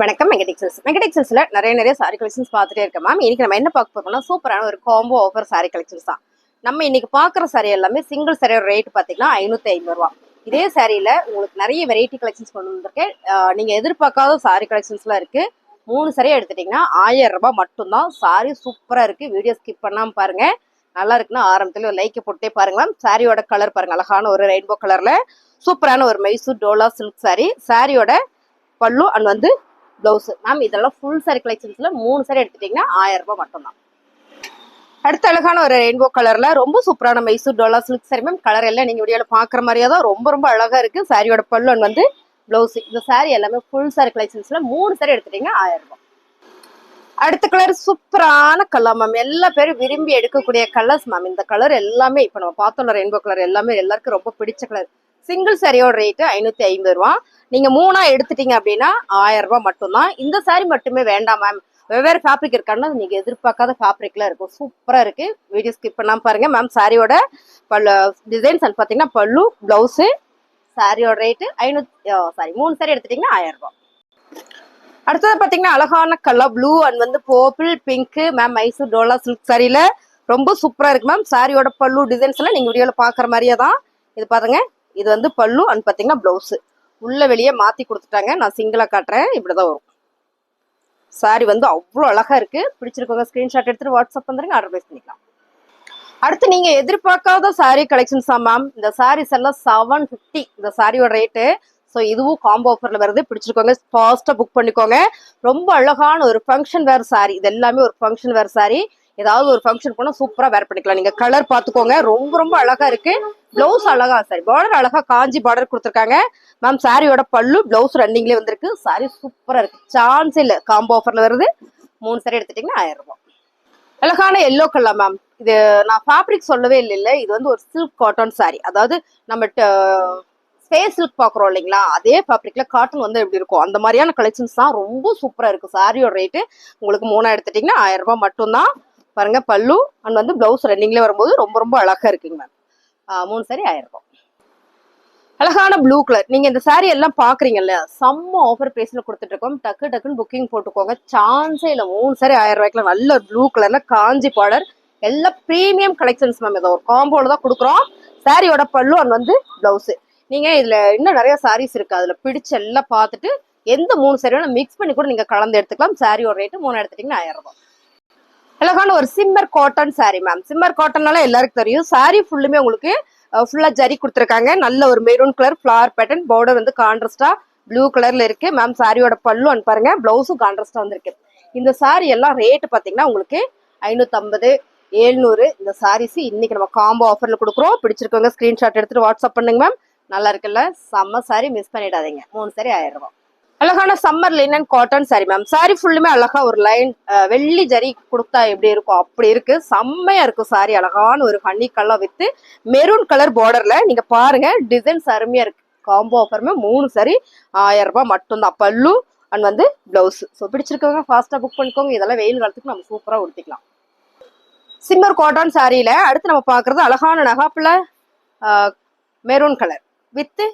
வணக்கம் மெகடெக்ஸல்ஸ்ல நிறைய sorry collections பார்த்துட்டே இருக்கேன் மேம். இன்னைக்கு நம்ம என்ன பார்க்க போறோம்னா சூப்பரான ஒரு காம்போ ஆஃபர் சாரி கலெக்ஷன்ஸ் தான். நம்ம இன்னைக்கு பார்க்குற சாரி எல்லாமே சிங்கிள் சாரியோட ரேட் பார்த்தீங்கன்னா 550 ரூபா. இதே சாரியில உங்களுக்கு நிறைய வெரைட்டி கலெக்ஷன்ஸ் கொண்டு வந்திருக்கேன். நீங்க எதிர்பார்க்காத சாரி கலெக்ஷன்ஸ்லாம் இருக்கு. 3 சாரியா எடுத்துட்டீங்கன்னா 1000 ரூபாய் மட்டும்தான். சாரி சூப்பரா இருக்கு. வீடியோ ஸ்கிப் பண்ணாம பாருங்க. நல்லா இருக்குன்னா ஆரம்பத்துல ஒரு லைக்கை போட்டே பாருங்க மேம். சாரியோட கலர் பாருங்க, அழகான ஒரு ரெயின்போ கலர்ல சூப்பரான ஒரு மைசூர் டோலா சில்க் சாரி. சாரியோட பல்லு அண்ட் பிளவுஸ் மேம். இதெல்லாம் ஃபுல் சாரி கலெக்ஷன்ஸ்ல 3 சாரி எடுத்துட்டீங்கன்னா 1000 ரூபாய் மட்டும்தான். அடுத்த அழகான ஒரு ரெயின்போ கலர்ல ரொம்ப சூப்பரான Mysore Dola silk sorry ma'am. Colour எல்லாம் நீங்க வீடியோல பாக்குற மாதிரியே தான் ரொம்ப அழகா இருக்கு. சாரியோட பல்லு அண்ட் பிளவுஸ். இந்த சாரி எல்லாமே ஃபுல் சாரி கலெக்ஷன்ஸ்ல 3 சாரி எடுத்துட்டீங்கன்னா 1000 ரூபாய். அடுத்த கலர் சூப்பரான கலர் மேம். எல்லா பேரும் விரும்பி எடுக்கக்கூடிய கலர்ஸ் மேம். இந்த கலர் எல்லாமே இப்ப நம்ம பார்த்தோம்ல ரெயின்போ கலர் எல்லாமே எல்லாருக்கும் ரொம்ப பிடிச்ச கலர். சிங்கிள் சாரியோட ரேட்டு 550 ரூபா. நீங்க 3 எடுத்துட்டீங்க அப்படின்னா 1000 ரூபாய் மட்டும்தான். இந்த சாரி மட்டுமே வேண்டாம் மேம், வெவ்வேறு ஃபேப்ரிக் இருக்கான்னா நீங்க எதிர்பார்க்காத ஃபேப்ரிக்லாம் இருக்கும். சூப்பரா இருக்கு. வீடியோ ஸ்கிப் பண்ணாம பாருங்க மேம். சாரியோட பல்லு டிசைன்ஸ் பாத்தீங்கன்னா பல்லு பிளவுஸ். சாரியோட ரேட்டு 3 சாரி எடுத்துட்டீங்கன்னா 1000 ரூபாய். அடுத்தது பாத்தீங்கன்னா அழகான colour blue and purple pink ma'am. Mysore Dola silk சாரியில ரொம்ப சூப்பரா இருக்கு மேம். சாரியோட பல்லு டிசைன்ஸ் எல்லாம் நீங்க வீடியோல பாக்குற மாதிரியே தான். இது பாருங்க, இது பல்லு அண்ட் பாத்தீங்கன்னா பிளவுஸ். உள்ள வெளியே மாத்தி கொடுத்துட்டாங்க. நான் சிங்கிளா காட்டுறேன். இப்படிதான் வரும். சாரி அவ்வளோ அழகா இருக்கு. பிடிச்சிருக்கோங்க ஸ்கிரீன்ஷாட் எடுத்துட்டு வாட்ஸ்அப் வந்துருங்க, ஆர்டர் பிளேஸ் பண்ணிக்கலாம். அடுத்து நீங்க எதிர்பார்க்காத சாரி கலெக்ஷன்ஸ் தான் மேம். இந்த சாரீஸ் எல்லாம் 750 இந்த சாரியோட ரேட்டு. ஸோ இதுவும் காம்போ ஆஃபர்ல வருது. பிடிச்சிருக்கோங்க ஃபாஸ்டா புக் பண்ணிக்கோங்க. ரொம்ப அழகான ஒரு ஃபங்க்ஷன் வேர் சாரி. இது எல்லாமே ஒரு ஃபங்க்ஷன் வேர் சாரி. ஏதாவது ஒரு ஃபங்க்ஷன் போனா சூப்பரா வேர் பண்ணிக்கலாம். நீங்க கலர் பாத்துக்கோங்க. ரொம்ப அழகா இருக்கு. பிளவுஸ் அழகா சாரி பார்டர் அழகா காஞ்சி பார்டர் கொடுத்துருக்காங்க மேம். சாரியோட பல்லு பிளவுஸ் ரன்னிங்லேயே வந்திருக்கு. சாரி சூப்பரா இருக்கு. சான்ஸ் இல்ல. காம்போ ஆஃபர்ல வருது. 3 சாரி எடுத்துட்டீங்கன்னா 1000 ரூபாய். அழகான எல்லோ கலர் மேம். இது நான் ஃபேப்ரிக் சொல்லவே இல்லை. இது ஒரு சில்க் காட்டன் சாரி. அதாவது நம்ம ஸ்பேஸ் சில்க் பாக்குறோம் இல்லைங்களா, அதே ஃபேப்ரிக்ல காட்டன் எப்படி இருக்கும் அந்த மாதிரியான கலெக்ஷன்ஸ் தான். ரொம்ப சூப்பரா இருக்கு. சாரியோட ரேட்டு உங்களுக்கு 3 எடுத்துட்டீங்கன்னா 1000 ரூபாய் மட்டும்தான். பாருங்க பல்லு அண்ட் பிளவுஸ் ரன்னிங்ல வரும்போது ரொம்ப அழகா இருக்குங்க மேம். 3 சாரி 1000 ரூபாய். அழகான ப்ளூ கலர். நீங்க இந்த சாரி எல்லாம் பாக்குறீங்கல்ல, செம்ம ஆஃபர் பிரைஸ்ல கொடுத்துட்டு இருக்கோம். டக்குன்னு புக்கிங் போட்டுக்கோங்க. சான்ஸே இல்ல. 3 சாரி 1000 ரூபாய்க்குல நல்ல ப்ளூ கலர்ல காஞ்சி பார்டர். எல்லாம் பிரீமியம் கலெக்ஷன்ஸ் மேம். இதை ஒரு காம்போல தான் கொடுக்குறோம். சாரியோட பல்லு அண்ட் பிளவுஸ். நீங்க இதுல இன்னும் நிறைய சாரீஸ் இருக்கு. அதுல பிடிச்ச எல்லாம் பார்த்துட்டு எந்த 3 சாரியோட மிக்ஸ் பண்ணி கூட நீங்க கலந்து எடுத்துக்கலாம். சாரியோட ரேட்டு 3 எடுத்துட்டீங்கன்னா 1000 ரூபாய். அழகான ஒரு shimmer cotton sari ma'am. Shimmer காட்டன்னால எல்லாருக்கும் தெரியும். சாரி ஃபுல்லுமே உங்களுக்கு ஃபுல்லா ஜரி கொடுத்துருக்காங்க. நல்ல ஒரு maroon colour flower pattern. Border கான்ட்ராஸ்டா ப்ளூ கலர்ல இருக்கு மேம். சாரியோட பல்லு அண்ட் பாருங்க பிளவுஸும் கான்ட்ராஸ்டா வந்திருக்கு. இந்த சாரி எல்லாம் ரேட்டு பாத்தீங்கன்னா உங்களுக்கு 550 700. இந்த சாரீஸ் இன்னைக்கு நம்ம காம்போ ஆஃபர்ல கொடுக்குறோம். பிடிச்சிருக்கவங்க ஸ்கிரீன்ஷாட் எடுத்துட்டு வாட்ஸ்அப் பண்ணுங்க மேம். நல்லா இருக்குல்ல, செம்ம சாரி. மிஸ் பண்ணிடாதீங்க. 3 சாரி 1000 ரூபாய். அழகான summer linen cotton sari ma'am. Sorry ஃபுல்லுமே அழகா ஒரு லைன் வெள்ளி ஜரி கொடுத்தா எப்படி இருக்கும் அப்படி இருக்கு. செம்மையா இருக்கும் சாரி. அழகான ஒரு honey colour with maroon colour பார்டர்ல நீங்க பாருங்க. டிசைன்ஸ் அருமையா இருக்கு. காம்போ ஆஃபருமே 3 சாரி 1000 ரூபாய் மட்டும்தான். பல்லு அண்ட் பிளவுஸ். ஸோ பிடிச்சிருக்கவங்க ஃபாஸ்டா புக் பண்ணிக்கோங்க. இதெல்லாம் வெயில் காலத்துக்கு நம்ம சூப்பரா உடுத்திக்கலாம். சிம்மர் காட்டன் சாரியில அடுத்து நம்ம பாக்குறது அழகான நகாப்புல மெரூன் கலர் வித்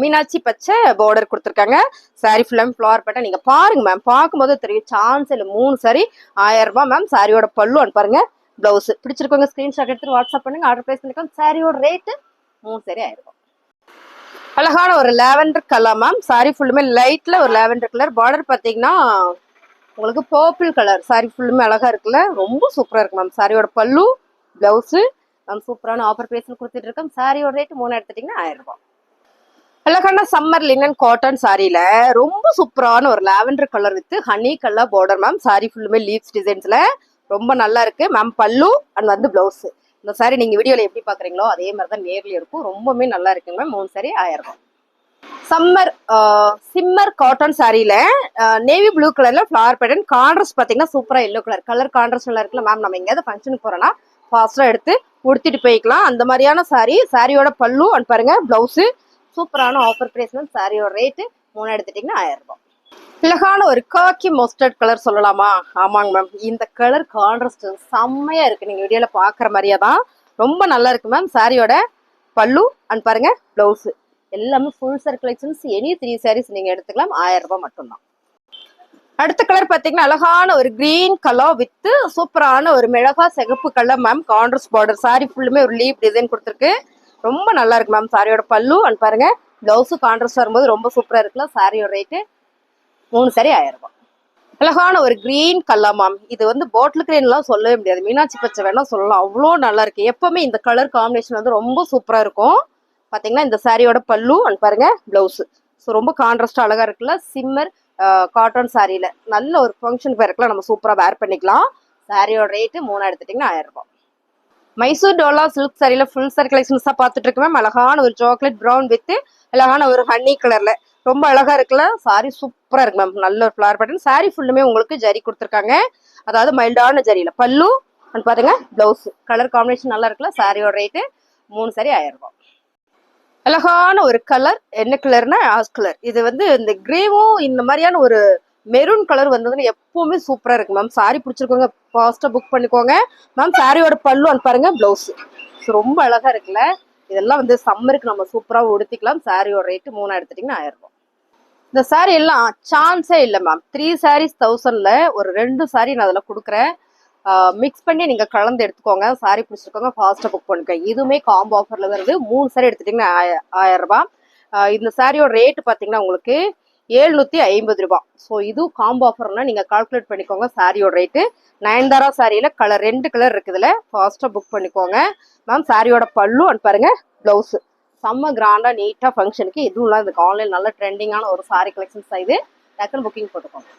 மீனாட்சி பச்சை பார்டர் கொடுத்துருக்காங்க. சாரி ஃபுல்லும் ஃபிளவர் பேட்டர்ன். நீங்க பாருங்க மேம், பார்க்கும்போது தெரியும். சான்ஸ் இல்லை. 3 சாரி 1000 ரூபாய் மேம். சாரியோட பல்லு அண்ட் பாருங்க பிளவுஸ். பிடிச்சிருக்கவங்க ஸ்கிரீன்ஷாட் எடுத்து வாட்ஸ்அப் பண்ணுங்க, ஆர்டர் பிளேஸ் பண்ணிக்கோங்க. சாரியோட ரேட்டு 3 சாரி 1000 ரூபாய். அழகான ஒரு லாவெண்டர் கலர் மேம். சாரி ஃபுல்லுமே லைட்ல ஒரு லாவெண்டர் கலர். பார்டர் பாத்தீங்கன்னா உங்களுக்கு பர்பிள் கலர். சாரி ஃபுல்லுமே அழகா இருக்குல்ல, ரொம்ப சூப்பரா இருக்கு மேம். சாரியோட பல்லு பிளவுஸ் மேம் சூப்பரான ஆஃபர் பிரைஸ்ல கொடுத்துட்டு இருக்கோம். சாரியோட ரேட் 3 எடுத்துட்டீங்கன்னா 1000 ரூபாய். அழகான சம்மர் லினன் காட்டன் சாரியில ரொம்ப சூப்பரான ஒரு lavender colour with honey colour border ma'am. Sorry ஃபுல்லுமே லீவ்ஸ் டிசைன்ஸ்ல ரொம்ப நல்லா இருக்கு மேம். பல்லு அண்ட் பிளவுஸ். இந்த சாரி நீங்க வீடியோல எப்படி பாக்குறீங்களோ அதே மாதிரி தான் நேர்ல இருக்கும். ரொம்பவே நல்லா இருக்கு மேம். 3 சாரி 1000 ரூபாய். சிம்மர் காட்டன் சாரியில நேவி ப்ளூ கலர்ல ஃபிளவர் பேட்டர்ன். கான்ட்ராஸ்ட் பாத்தீங்கன்னா சூப்பரா எல்லோ கலர் கான்ட்ராஸ்ட் நல்லா இருக்குல்ல மேம். நம்ம எங்கேயாவது ஃபங்க்ஷனுக்கு போறோம்னா ஃபாஸ்டா எடுத்து உடுத்திட்டு போய்க்கலாம். அந்த மாதிரியான சாரி. சாரியோட பல்லு அண்ட் பாருங்க பிளவுஸ். சூப்பரான ஆஃபர் பிரைஸ் மேம். சாரியோட ரேட்டு 3 எடுத்துட்டீங்கன்னா 1000 ரூபாய். அழகான ஒரு காக்கி மஸ்டர்ட் கலர் சொல்லலாமா? ஆமாங்க மேம். இந்த கலர் கான்ட்ராஸ்ட் செம்மையா இருக்கு. நீங்க வீடியோல பாக்குற மாதிரியே தான். ரொம்ப நல்லா இருக்கு மேம். சாரியோட பல்லு அண்ட் பாருங்க பிளவுஸ். எல்லாமே full sari collections. Any 3 saris நீங்க எடுத்துக்கலாம். 1000 ரூபாய் மட்டும்தான். அடுத்த கலர் பாத்தீங்கன்னா அழகான ஒரு கிரீன் கலர் வித் சூப்பரான ஒரு மிளகா சிகப்பு colour ma'am. Contrast border. Sorry ஃபுல்லுமே ஒரு லீப் டிசைன் கொடுத்துருக்கு. ரொம்ப நல்லா இருக்கு மேம். சாரியோட பல்லு அண்ட் பாருங்க பிளவுஸும் கான்ட்ராஸ்ட் வரும்போது ரொம்ப சூப்பரா இருக்குல்ல. சாரியோட ரேட்டு 3 சாரி 1000 ரூபாய். அழகான ஒரு கிரீன் கலர் மேம். இது வந்து பாட்டில் கிரீன் எல்லாம் சொல்லவே முடியாது, மீனாட்சி பச்சை வேணா சொல்லலாம். அவ்வளோ நல்லா இருக்கு. எப்பவுமே இந்த கலர் காம்பினேஷன் வந்து ரொம்ப சூப்பரா இருக்கும். பாத்தீங்கன்னா இந்த சாரியோட பல்லு அண்ட் பாருங்க பிளவுஸ். ஸோ ரொம்ப கான்ட்ராஸ்டா அழகா இருக்குல்ல. சிம்மர் காட்டன் சாரியில நல்ல ஒரு ஃபங்க்ஷன் பேருக்குலாம் நம்ம சூப்பரா வேர் பண்ணிக்கலாம். சாரியோட ரேட்டு 3 எடுத்துட்டீங்கன்னா 1000 ரூபாய். மைசூர் டோலா சில்க் சாரியில ஃபுல் சாரி கலெக்ஷன்ஸ் தான் பார்த்துட்டு இருக்கேன் மேம். அழகான ஒரு சாக்லேட் ப்ரௌன் வித் அழகான ஒரு ஹனி கலர்ல ரொம்ப அழகா இருக்குல்ல. சாரி சூப்பரா இருக்கு மேம். நல்ல ஒரு ஃபிளவர் பேட்டர்ன். சாரி ஃபுல்லுமே உங்களுக்கு ஜரி கொடுத்துருக்காங்க, அதாவது மைல்டான ஜரியில. பல்லு அண்ட் பாருங்க பிளவுஸ். கலர் காம்பினேஷன் நல்லா இருக்குல்ல. சாரியோட ரேட்டு 3 சாரி 1000 ரூபாய். அழகான ஒரு கலர். என்ன கலர்னா ஆஷ் கலர். இது வந்து இந்த கிரேவும் இந்த மாதிரியான ஒரு மெரூன் கலர் வந்ததுன்னு எப்பவுமே சூப்பரா இருக்கு மேம். சாரி பிடிச்சிருக்கோங்க ஃபாஸ்டா புக் பண்ணிக்கோங்க மேம். சாரியோட பல்லு அண்ட் பாருங்க பிளவுஸ். ரொம்ப அழகா இருக்குல்ல. இதெல்லாம் வந்து சம்மருக்கு நம்ம சூப்பரா உடுத்திக்கலாம். சாரியோட ரேட்டு 3 எடுத்துட்டீங்கன்னா 1000 ரூபாய். இந்த சாரி எல்லாம் சான்ஸே இல்லை மேம். 3 சாரீஸ் 1000ல ஒரு 2 சாரி நான் அதில் கொடுக்குறேன். மிக்ஸ் பண்ணி நீங்க கலந்து எடுத்துக்கோங்க. சாரி பிடிச்சிருக்கோங்க ஃபாஸ்டா புக் பண்ணிக்கோங்க. இதுவுமே காம்போ ஆஃபர்ல வருது. 3 சாரி எடுத்துட்டீங்கன்னா 1000 ரூபாய். இந்த சாரியோட ரேட் பாத்தீங்கன்னா உங்களுக்கு 750 ரூபாய். ஸோ இதுவும் காம்போ ஆஃபர்னா நீங்க கால்குலேட் பண்ணிக்கோங்க சாரியோட ரேட்டு. நயன்தாரா சாரியில கலர் 2 கலர் இருக்குதுல. ஃபாஸ்டா புக் பண்ணிக்கோங்க மேம். சாரியோட பல்லு அண்ட் பாருங்க பிளவுஸ். செம்ம கிராண்டா நீட்டா ஃபங்க்ஷனுக்கு இதுவும் இதுக்கு ஆன்லைன் நல்ல ட்ரெண்டிங்கான ஒரு சாரி கலெக்ஷன்ஸ் இது. டக்குன்னு புக்கிங் போட்டுக்கோங்க.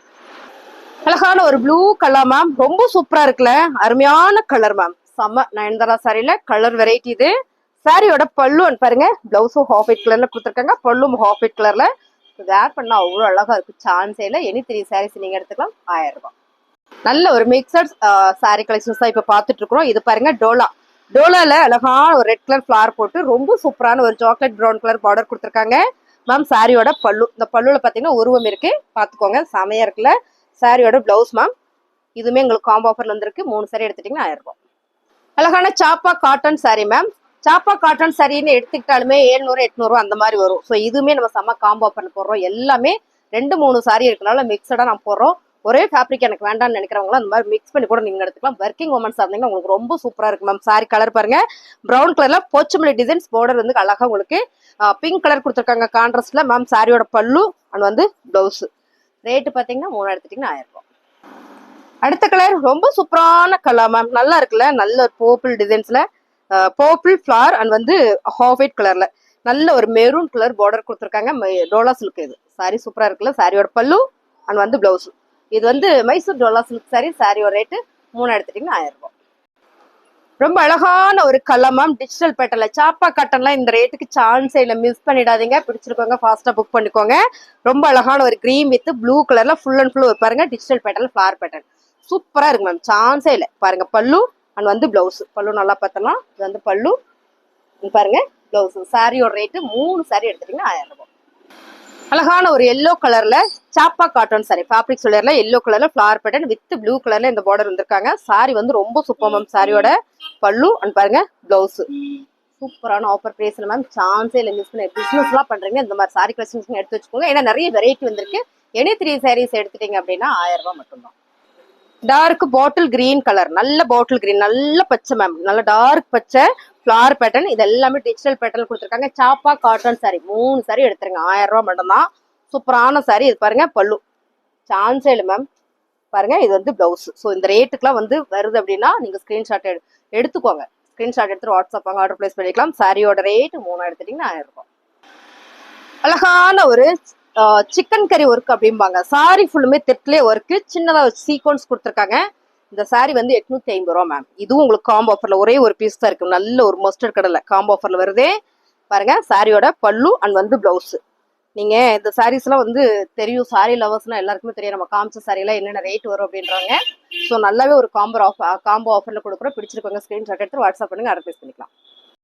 அழகான ஒரு ப்ளூ கலர் மேம். ரொம்ப சூப்பரா இருக்குல்ல. அருமையான கலர் மேம். செம்ம நயன்தாரா சாரியில கலர் வெரைட்டி இது. சாரியோட பல்லு பாருங்க பிளவுஸும் ஹாஃப் ஒயிட் கலர்ல கொடுத்துருக்காங்க. பல்லும் ஹாஃப் ஒயிட் கலர்ல. வேர் பண்ணா அவ்வளோ அழகா இருக்கு. சான்ஸே இல்லை. எனி 3 சாரீஸ் நீங்க எடுத்துக்கலாம் 1000 ரூபாய். நல்ல ஒரு மிக்சட் சாரி கலெக்ஷன்ஸ் தான் இப்ப பாத்துட்டு இருக்கிறோம். இது பாருங்க டோலா. டோலால அழகான ஒரு ரெட் கலர் ஃபிளவர் போட்டு ரொம்ப சூப்பரான ஒரு சாக்லேட் ப்ரௌன் கலர் பார்டர் கொடுத்துருக்காங்க மேம். சாரியோட பல்லு. இந்த பல்லுல பாத்தீங்கன்னா உருவம் இருக்கு, பாத்துக்கோங்க. செமையா இருக்குல்ல. சாரியோட பிளவுஸ் மேம். இதுவுமே உங்களுக்கு காம்போ ஆஃபர்ல வந்திருக்கு. 3 சாரி எடுத்துட்டீங்கன்னா 1000 ரூபாய். அழகான சாப்பா காட்டன் சாரி மேம். சாப்பா காட்டன் சாரின்னு எடுத்துக்கிட்டாலுமே 700 800 அந்த மாதிரி வரும். ஸோ இதுவுமே நம்ம செம்ம காம்போ ஆஃபர்ல போடுறோம். எல்லாமே 2 3 சாரி இருக்கனால மிக்சடா நான் போடுறோம். ஒரே ஃபேப்ரிக் எனக்கு வேண்டாம்னு நினைக்கிறவங்களும் அந்த மாதிரி மிக்ஸ் பண்ணி கூட நீங்க எடுத்துக்கலாம். ஒர்க்கிங் உமன்ஸ் இருந்தீங்கன்னா உங்களுக்கு ரொம்ப சூப்பரா இருக்கு மேம். சாரி கலர் பாருங்க ப்ரௌன் கலர்ல போச்சமல்லி டிசைன்ஸ் பார்டர் வந்து அழகா உங்களுக்கு பிங்க் கலர் கொடுத்துருக்காங்க கான்ட்ராஸ்ட்ல மேம். சாரியோட பல்லு அண்ட் வந்து பிளவுஸ். ரேட்டு பாத்தீங்கன்னா 3 எடுத்துட்டீங்கன்னா 1000 ரூபாய். அடுத்த கலர் ரொம்ப சூப்பரான கலர் மேம். நல்லா இருக்குல்ல. நல்ல ஒரு பர்பிள் டிசைன்ஸ்ல பர்பிள் ஃபிளவர் அண்ட் வந்து ஹாஃப் ஒயிட் கலர்ல நல்ல ஒரு மெரூன் கலர் பார்டர் கொடுத்துருக்காங்க. டோலா சில்க் இது. சாரி சூப்பரா இருக்குல்ல. சாரியோட பல்லு அண்ட் வந்து பிளவுஸ். இது வந்து மைசூர் டோலா சில்க் சாரி. சாரியோட ரேட்டு 3 எடுத்துட்டீங்கன்னா 1000 ரூபாய். ரொம்ப அழகான ஒரு கலர் மேம். டிஜிட்டல் பேட்டர்ல சாப்பா காட்டன்லாம் இந்த ரேட்டுக்கு சான்ஸே இல்லை. மிஸ் பண்ணிடாதீங்க. பிடிச்சிருக்கோங்க ஃபாஸ்டா புக் பண்ணிக்கோங்க. ரொம்ப அழகான ஒரு கிரீம் வித் ப்ளூ கலர்ல ஃபுல் அண்ட் ஃபுல் பாருங்க டிஜிட்டல் பேட்டர்ல ஃபிளவர் பேட்டர்ன் சூப்பரா இருக்கு மேம். சான்ஸே இல்லை. பாருங்க பல்லு அண்ட் வந்து பிளவுஸ். பல்லு நல்லா பார்த்தலாம். இது வந்து பல்லு பாருங்க பிளவுஸ். சாரியோட ரேட்டு 3 சாரி எடுத்துட்டீங்கன்னா 1000 ரூபாய். அழகான ஒரு எல்லோ கலர்ல சாப்பா காட்டன் சாரி. ஃபேப்ரிக் சொல்லிடல. எல்லோ கலர்ல ஃபிளவர் பேட்டர்ன் வித் ப்ளூ கலர்ல இந்த பார்டர் வந்திருக்காங்க. சாரி வந்து ரொம்ப சூப்பர் மேம். சாரியோட பல்லு அண்ட் பாருங்க பிளவுஸ். சூப்பரான ஆஃபர் பிரைஸ்ல மேம். சான்ஸே இல்லை. மிஸ் பண்ணி பிசினஸ் எல்லாம் பண்றீங்க இந்த மாதிரி சாரி கலெக்ஷன்ஸ் எடுத்து வச்சுக்கோங்க. ஏன்னா நிறைய வெரைட்டி வந்திருக்கு. எனி 3 சாரீஸ் எடுத்துட்டீங்க அப்படின்னா 1000 ரூபாய் மட்டும்தான். Dark bottle green colour. நல்ல பாட்டில் கிரீன். நல்ல பச்சை மேம். நல்ல டார்க் பச்சை ஃபிளவர் பேட்டர்ன். இது எல்லாமே டிஜிட்டல் பேட்டர்ன் கொடுத்துருக்காங்க. சாப்பா காட்டன் சாரி. 3 சாரி எடுத்துருங்க 1000 ரூபாய் மட்டும்தான். சூப்பரான சாரி. இது பாருங்க பல்லு. சான்ஸே இல்லை மேம். பாருங்க இது வந்து பிளவுஸ். ஸோ இந்த ரேட்டுக்குலாம் வந்து வருது அப்படின்னா நீங்க ஸ்கிரீன்ஷாட் எடுத்துக்கோங்க. ஸ்கிரீன்ஷாட் எடுத்து வாட்ஸ்அப் வாங்க ஆர்டர் பிளேஸ் பண்ணிக்கலாம். சாரியோட ரேட் 3 எடுத்துட்டீங்கன்னா 1000 ரூபாய். அழகான ஒரு சிக்கன் கறி ஒர்க் அப்படிம்பாங்க. சாரி ஃபுல்லுமே தெட்லே ஒர்க்கு. சின்னதா சீக்வன்ஸ் கொடுத்துருக்காங்க. இந்த சாரி வந்து 850 ரூபா மேம். இதுவும் உங்களுக்கு காம்போ ஆஃபர்ல ஒரே ஒரு பீஸ் தான் இருக்கு. நல்ல ஒரு மஸ்டர்ட் கடலை காம்போ ஆஃபர்ல வருதே. பாருங்க சாரியோட பல்லு அண்ட் வந்து பிளவுஸ். நீங்க இந்த சாரீஸ் எல்லாம் வந்து தெரியும். சாரி லவர்ஸ்னா எல்லாருக்குமே தெரியும். நம்ம காமிச்ச சாரி எல்லாம் என்னென்ன ரேட் வரும் அப்படின்றாங்க. ஸோ நல்லாவே ஒரு காம்போ ஆஃபர்ல கொடுக்குறோம். பிடிச்சிருக்கோங்க ஸ்கிரீன்ஷாட் எடுத்து வாட்ஸ்அப் பண்ணுங்க ஆர்டர் பிளேஸ் பண்ணிக்கலாம்.